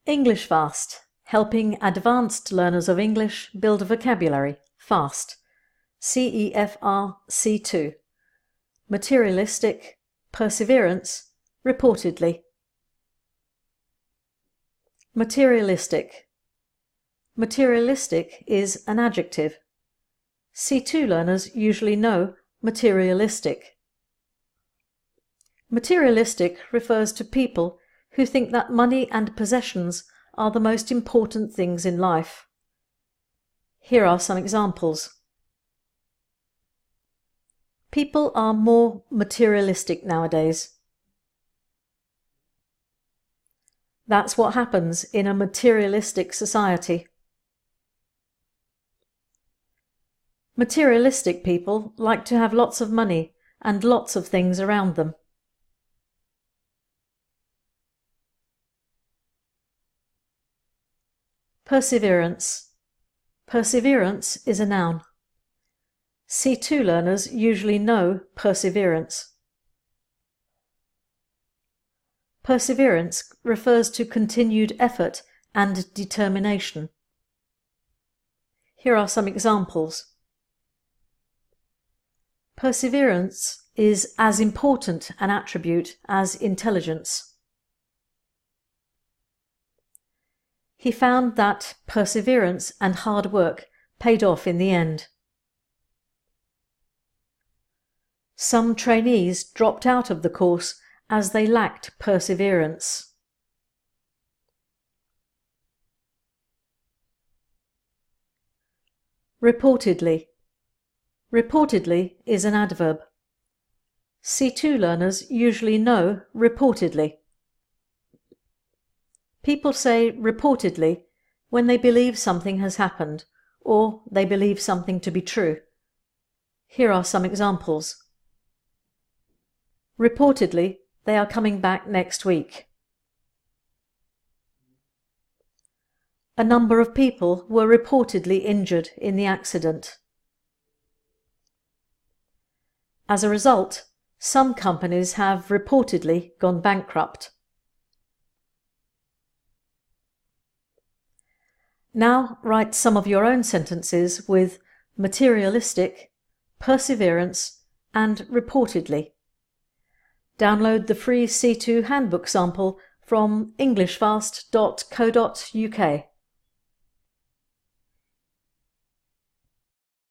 English Fast, helping advanced learners of English build vocabulary fast. CEFR C2. Materialistic, perseverance, reportedly. Materialistic. Materialistic is an adjective. C2 learners usually know materialistic. Materialistic refers to people who think that money and possessions are the most important things in life. Here are some examples. People are more materialistic nowadays. That's what happens in a materialistic society. Materialistic people like to have lots of money and lots of things around them. Perseverance. Perseverance is a noun. C2 learners usually know perseverance. Perseverance refers to continued effort and determination. Here are some examples. Perseverance is as important an attribute as intelligence. He found that perseverance and hard work paid off in the end. Some trainees dropped out of the course as they lacked perseverance. Reportedly. Reportedly is an adverb. C2 learners usually know reportedly. People say reportedly when they believe something has happened or they believe something to be true. Here are some examples. Reportedly, they are coming back next week. A number of people were reportedly injured in the accident. As a result, some companies have reportedly gone bankrupt. Now write some of your own sentences with materialistic, perseverance, and reportedly. Download the free C2 handbook sample from englishfast.co.uk.